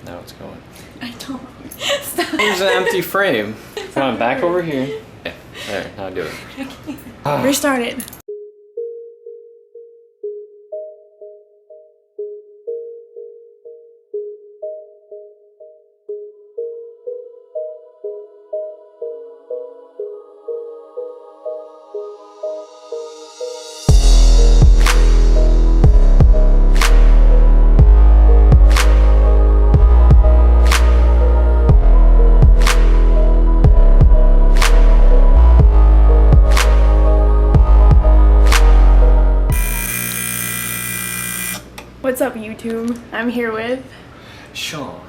Now it's going. I don't. Stop. There's an empty frame. Come on, back over here. Yeah, there, now do it. Restart it. What's up, YouTube? I'm here with Sean,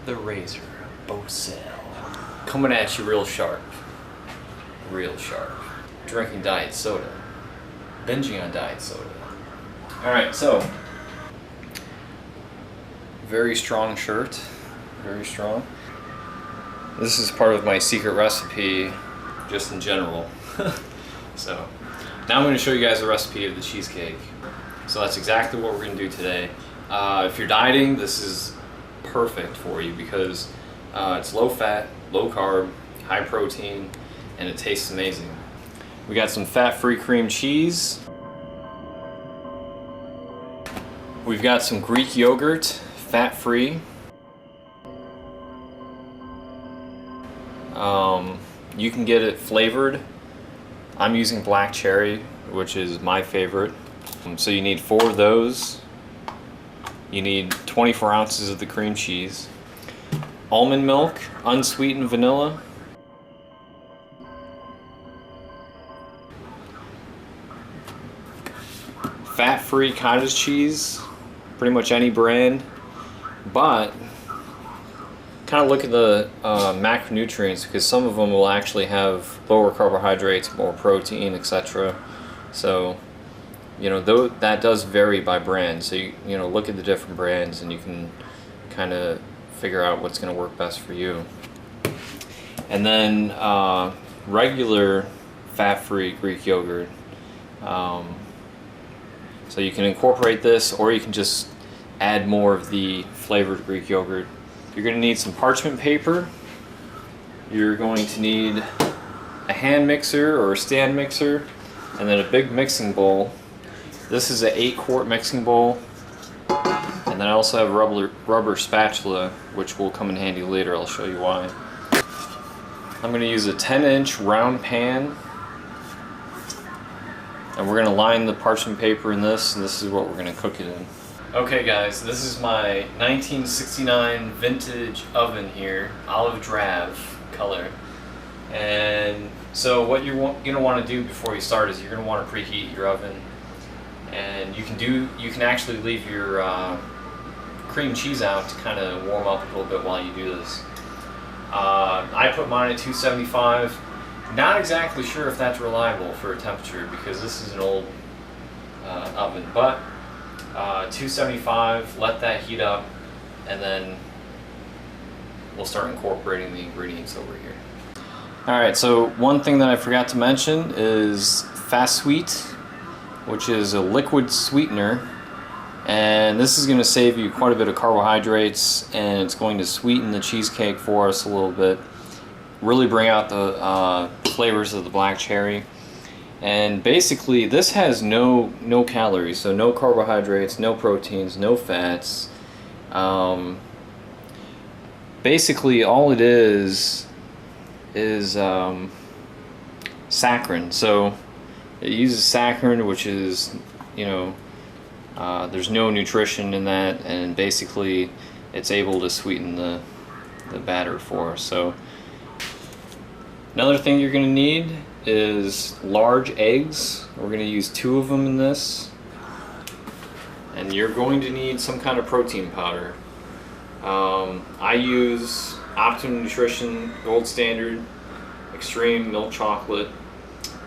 the Razor Bosell. Coming at you real sharp. Real sharp. Drinking diet soda. Binging on diet soda. Alright, so. Very strong shirt. Very strong. This is part of my secret recipe, just in general. So, now I'm going to show you guys the recipe of the cheesecake. So that's exactly what we're going to do today. If you're dieting, this is perfect for you because it's low fat, low carb, high protein, and it tastes amazing. We got some fat-free cream cheese. We've got some Greek yogurt, fat-free. You can get it flavored. I'm using black cherry, which is my favorite. So you need 4 of those. You need 24 ounces of the cream cheese. Almond milk, unsweetened vanilla. Fat-free cottage cheese, pretty much any brand. But kind of look at the macronutrients because some of them will actually have lower carbohydrates, more protein, etc. So you know, though that does vary by brand, so you know, look at the different brands and you can kind of figure out what's going to work best for you. And then regular fat-free Greek yogurt. So you can incorporate this, or you can just add more of the flavored Greek yogurt. You're going to need some parchment paper. You're going to need a hand mixer or a stand mixer, and then a big mixing bowl. This is an 8-quart mixing bowl, and then I also have a rubber spatula, which will come in handy later. I'll show you why. I'm going to use a 10-inch round pan, and we're going to line the parchment paper in this, and this is what we're going to cook it in. Okay guys, this is my 1969 vintage oven here, olive drab color. And so what you're going to want to do before you start is you're going to want to preheat your oven. And you can actually leave your cream cheese out to kind of warm up a little bit while you do this. I put mine at 275. Not exactly sure if that's reliable for a temperature because this is an old oven, but 275, let that heat up, and then we'll start incorporating the ingredients over here. Alright, so one thing that I forgot to mention is Fast Sweet, which is a liquid sweetener, and this is going to save you quite a bit of carbohydrates, and it's going to sweeten the cheesecake for us a little bit, really bring out the flavors of the black cherry. And basically this has no calories, so no carbohydrates, no proteins, no fats. Basically all it is saccharin. So it uses saccharin, which is, you know, there's no nutrition in that, and basically it's able to sweeten the batter for us. So another thing you're going to need is large eggs. We're going to use 2 of them in this. And you're going to need some kind of protein powder. I use Optimum Nutrition Gold Standard Extreme Milk Chocolate,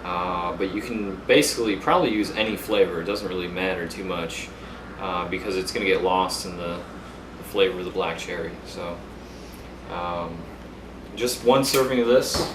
but you can basically probably use any flavor. It doesn't really matter too much because it's going to get lost in the flavor of the black cherry. So just 1 serving of this.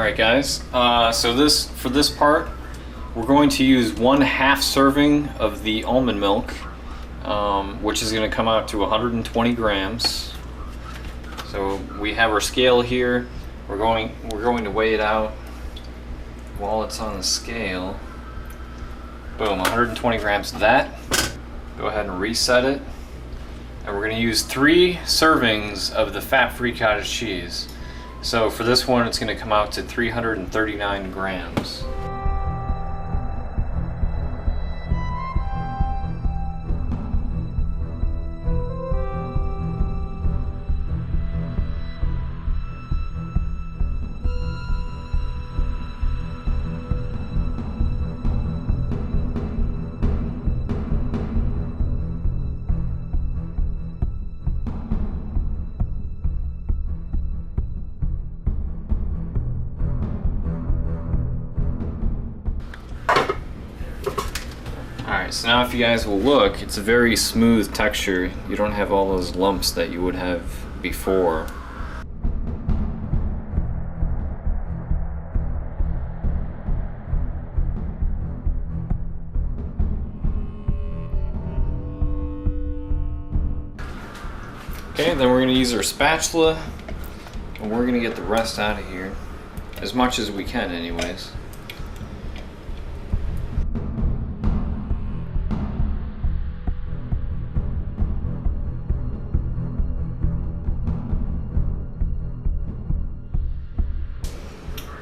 Alright guys, so for this part, we're going to use 1/2 serving of the almond milk, which is going to come out to 120 grams. So we have our scale here. We're going to weigh it out while it's on the scale. Boom, 120 grams of that. Go ahead and reset it. And we're going to use 3 servings of the fat-free cottage cheese. So for this one, it's going to come out to 339 grams. Alright, so now if you guys will look, it's a very smooth texture. You don't have all those lumps that you would have before. Okay, then we're going to use our spatula, and we're going to get the rest out of here. As much as we can anyways.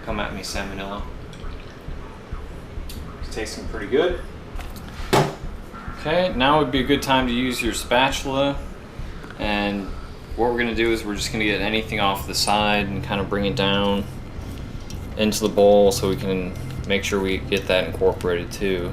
Come at me, salmonella. It's tasting pretty good. Okay, now would be a good time to use your spatula. And what we're going to do is we're just going to get anything off the side and kind of bring it down into the bowl so we can make sure we get that incorporated too.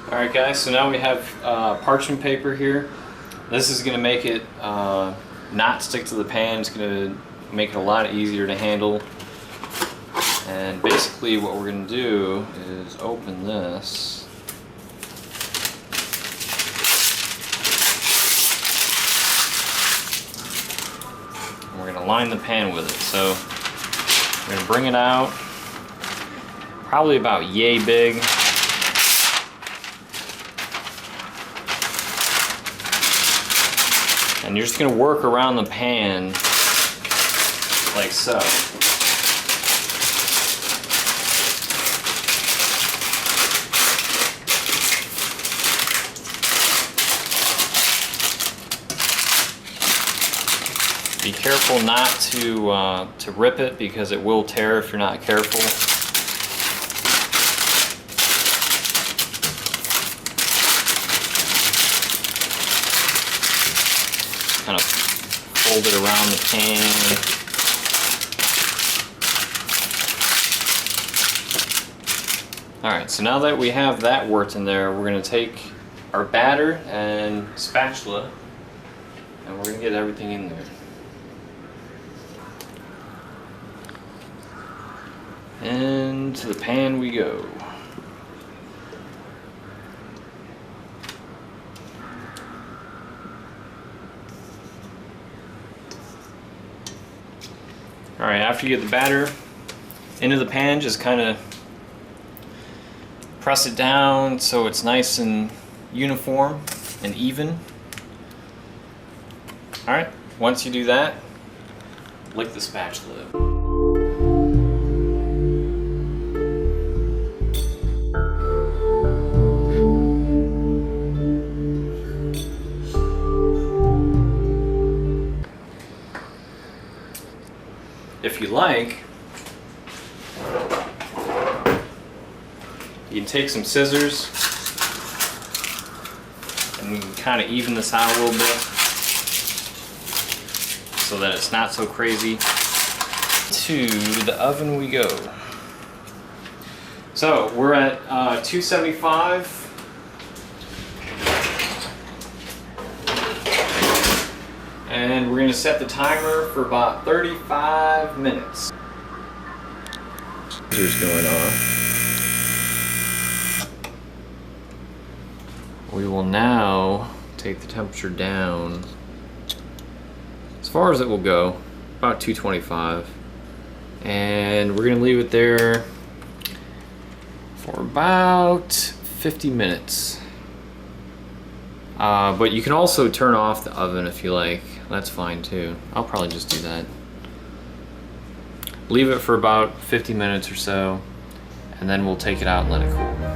Alright guys, so now we have parchment paper here. This is going to make it not stick to the pan. It's going to make it a lot easier to handle. And basically what we're going to do is open this. And we're going to line the pan with it. So we're going to bring it out, probably about yay big. And you're just going to work around the pan like so. Be careful not to rip it because it will tear if you're not careful. Kind of fold it around the pan. Alright, so now that we have that worked in there, we're going to take our batter and spatula and we're going to get everything in there. And to the pan we go. Alright, after you get the batter into the pan, just kind of press it down so it's nice and uniform and even. Alright, once you do that, lick the spatula. If you like, you can take some scissors and we can kind of even this out a little bit so that it's not so crazy. To the oven we go. So we're at 275. And we're going to set the timer for about 35 minutes. Here's going off. We will now take the temperature down as far as it will go, about 225. And we're gonna leave it there for about 50 minutes. But you can also turn off the oven if you like. That's fine too. I'll probably just do that. Leave it for about 50 minutes or so, and then we'll take it out and let it cool.